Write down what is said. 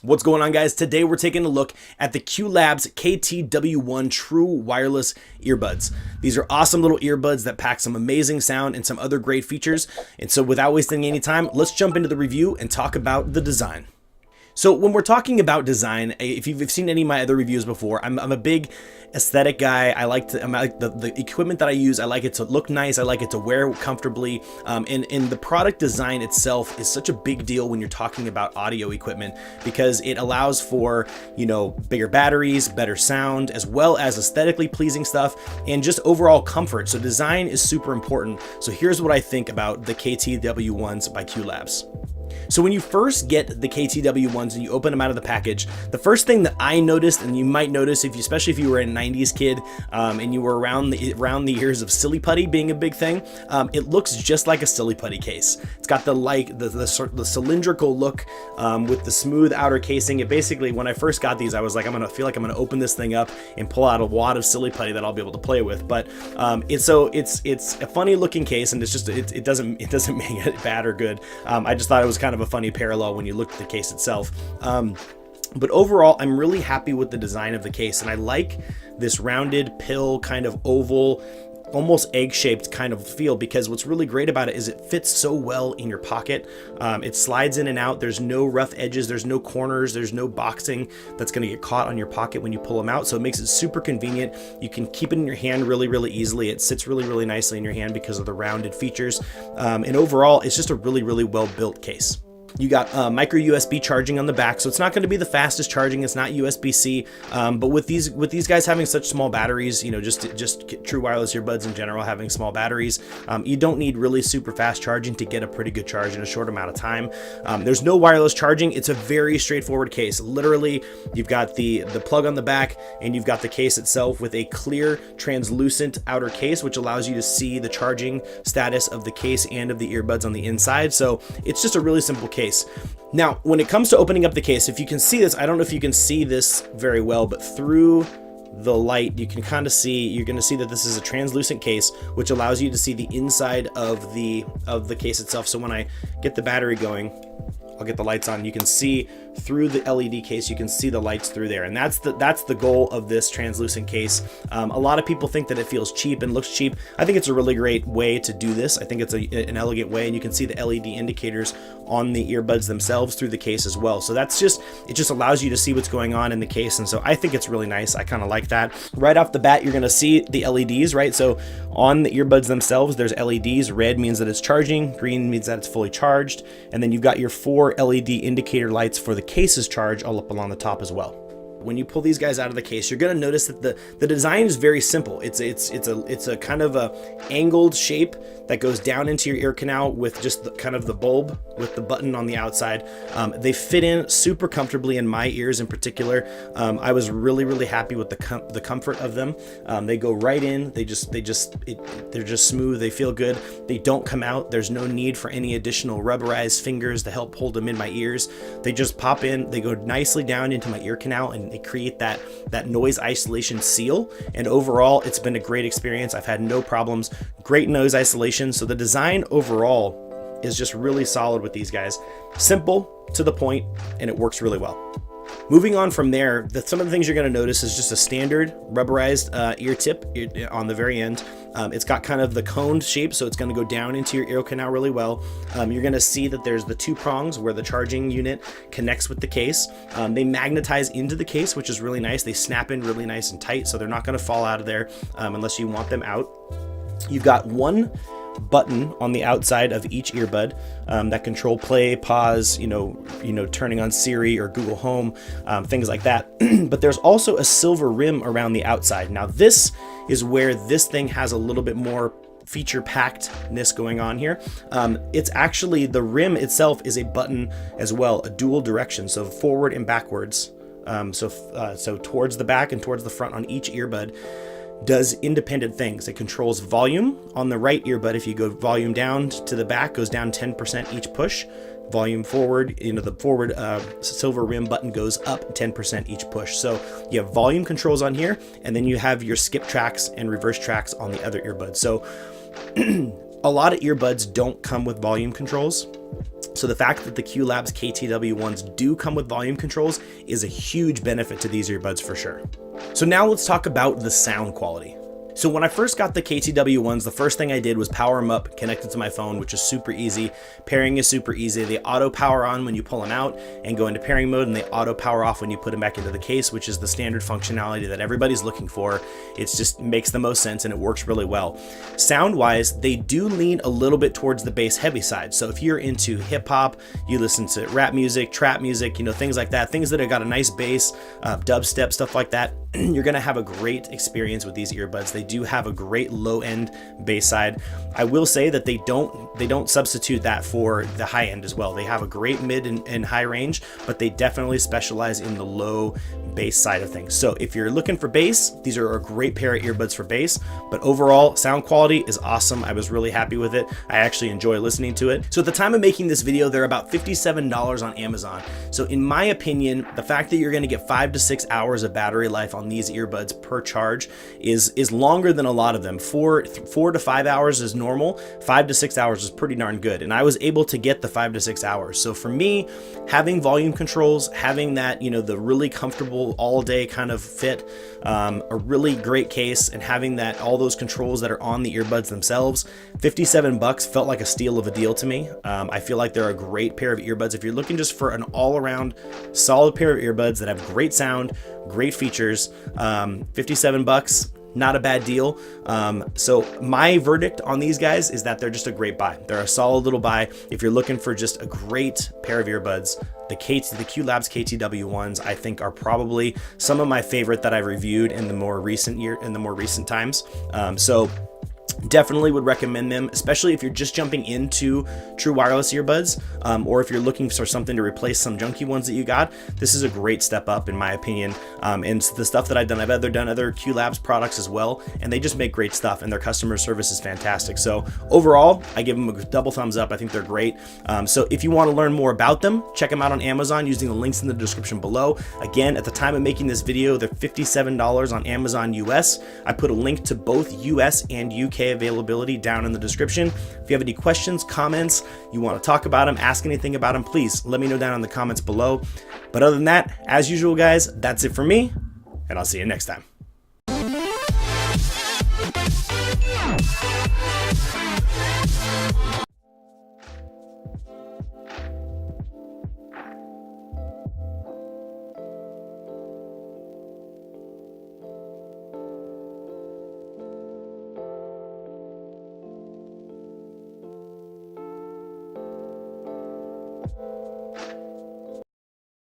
What's going on, guys? Today we're taking a look at the Kew Labs KTW1 True Wireless Earbuds. These are awesome little earbuds that pack some amazing sound and some other great features. And so without wasting any time, let's jump into the review and talk about the design. So when we're talking about design, if you've seen any of my other reviews before, I'm a big aesthetic guy. I like the equipment that I use. I like it to look nice. I like it to wear comfortably. And the product design itself is such a big deal when you're talking about audio equipment because it allows for, bigger batteries, better sound, as well as aesthetically pleasing stuff and just overall comfort. So design is super important. So here's what I think about the KTW1s by Kew Labs. So when you first get the KTW1s and you open them out of the package, the first thing that I noticed, and you might notice especially if you were a 90s kid and you were around the years of silly putty being a big thing, it looks just like a silly putty case. It's got the cylindrical look with the smooth outer casing. It basically, when I first got these, I was like, I feel like I'm gonna open this thing up and pull out a wad of silly putty that I'll be able to play with. But it's a funny looking case, and it doesn't make it bad or good. I just thought it was kind of a funny parallel when you look at the case itself. But overall, I'm really happy with the design of the case, and I like this rounded pill kind of oval, almost egg-shaped kind of feel, because what's really great about it is it fits so well in your pocket. It slides in and out. There's no rough edges. There's no corners. There's no boxing that's going to get caught on your pocket when you pull them out. So it makes it super convenient. You can keep it in your hand really, really easily. It sits really, really nicely in your hand because of the rounded features. And overall, it's just a really, really well-built case. You got micro USB charging on the back, so it's not going to be the fastest charging. It's not USB-C, but with these guys having such small batteries, just true wireless earbuds in general having small batteries, you don't need really super fast charging to get a pretty good charge in a short amount of time. There's no wireless charging. It's a very straightforward case. Literally, you've got the plug on the back, and you've got the case itself with a clear, translucent outer case, which allows you to see the charging status of the case and of the earbuds on the inside. So it's just a really simple case. Now, when it comes to opening up the case, if you can see this, I don't know if you can see this very well, but through the light, you can kind of see, you're going to see that this is a translucent case, which allows you to see the inside of the case itself. So when I get the battery going, I'll get the lights on. You can see through the LED case, you can see the lights through there. And that's the goal of this translucent case. A lot of people think that it feels cheap and looks cheap. I think it's a really great way to do this. I think it's an elegant way, and you can see the LED indicators on the earbuds themselves through the case as well. So it just allows you to see what's going on in the case. And so I think it's really nice. I kind of like that. Right off the bat, you're going to see the LEDs, right? So on the earbuds themselves, there's LEDs. Red means that it's charging. Green means that it's fully charged. And then you've got your 4 LED indicator lights for the case's charge all up along the top as well. When you pull these guys out of the case, you're going to notice that the design is very simple. It's a kind of a angled shape that goes down into your ear canal with just the bulb with the button on the outside. They fit in super comfortably in my ears in particular. I was really, really happy with the comfort of them. They go right in. They're just smooth. They feel good. They don't come out. There's no need for any additional rubberized fingers to help hold them in my ears. They just pop in. They go nicely down into my ear canal, and they create that noise isolation seal. And overall, it's been a great experience. I've had no problems. Great noise isolation. So the design overall is just really solid with these guys. Simple, to the point, and it works really well. Moving on from there, some of the things you're going to notice is just a standard rubberized ear tip on the very end. It's got kind of the coned shape, so it's going to go down into your ear canal really well. You're going to see that there's the 2 prongs where the charging unit connects with the case. They magnetize into the case, which is really nice. They snap in really nice and tight, so they're not going to fall out of there unless you want them out. You've got 1 button on the outside of each earbud that control play, pause, turning on Siri or Google Home, things like that. But there's also a silver rim around the outside. Now this is where this thing has a little bit more feature packedness going on here. It's actually, the rim itself is a button as well, a dual direction, so forward and backwards. So towards the back and towards the front on each earbud does independent things. It controls volume on the right earbud. If you go volume down to the back, goes down 10% each push. Volume forward, the forward silver rim button goes up 10% each push. So you have volume controls on here, and then you have your skip tracks and reverse tracks on the other earbud. So a lot of earbuds don't come with volume controls. So the fact that the Kew Labs KTW1s do come with volume controls is a huge benefit to these earbuds for sure. So now let's talk about the sound quality. So when I first got the KTW1s, the first thing I did was power them up, connect it to my phone, which is super easy. Pairing is super easy. They auto power on when you pull them out and go into pairing mode, and they auto power off when you put them back into the case, which is the standard functionality that everybody's looking for. It just makes the most sense and it works really well. Sound-wise, they do lean a little bit towards the bass heavy side. So if you're into hip hop, you listen to rap music, trap music, things like that, things that have got a nice bass, dubstep, stuff like that, you're gonna have a great experience with these earbuds. They do have a great low end bass side. I will say that they don't substitute that for the high end as well. They have a great mid and high range, but they definitely specialize in the low bass side of things. So if you're looking for bass, these are a great pair of earbuds for bass, but overall sound quality is awesome. I was really happy with it. I actually enjoy listening to it. So at the time of making this video, they're about $57 on Amazon. So in my opinion, the fact that you're gonna get 5 to 6 hours of battery life on these earbuds per charge is longer than a lot of them. 4 to 5 hours is normal. 5 to 6 hours is pretty darn good. And I was able to get the 5 to 6 hours. So for me, having volume controls, having that, the really comfortable all day kind of fit, a really great case, and having that, all those controls that are on the earbuds themselves, $57 felt like a steal of a deal to me. I feel like they're a great pair of earbuds. If you're looking just for an all around solid pair of earbuds that have great sound, great features, $57, not a bad deal. So my verdict on these guys is that they're just a great buy. They're a solid little buy. If you're looking for just a great pair of earbuds, the Kew Labs KTW1s, I think, are probably some of my favorite that I've reviewed in the more recent times. So definitely would recommend them, especially if you're just jumping into true wireless earbuds, or if you're looking for something to replace some junky ones that you got. This is a great step up in my opinion. And the stuff that I've done other Kew Labs products as well, and they just make great stuff, and their customer service is fantastic. So overall, I give them a double thumbs up. I think they're great. So if you want to learn more about them, check them out on Amazon using the links in the description below. Again, at the time of making this video, they're $57 on Amazon US. I put a link to both US and UK availability down in the description. If you have any questions, comments, you want to talk about them, ask anything about them, please let me know down in the comments below. But other than that, as usual guys, that's it for me, and I'll see you next time.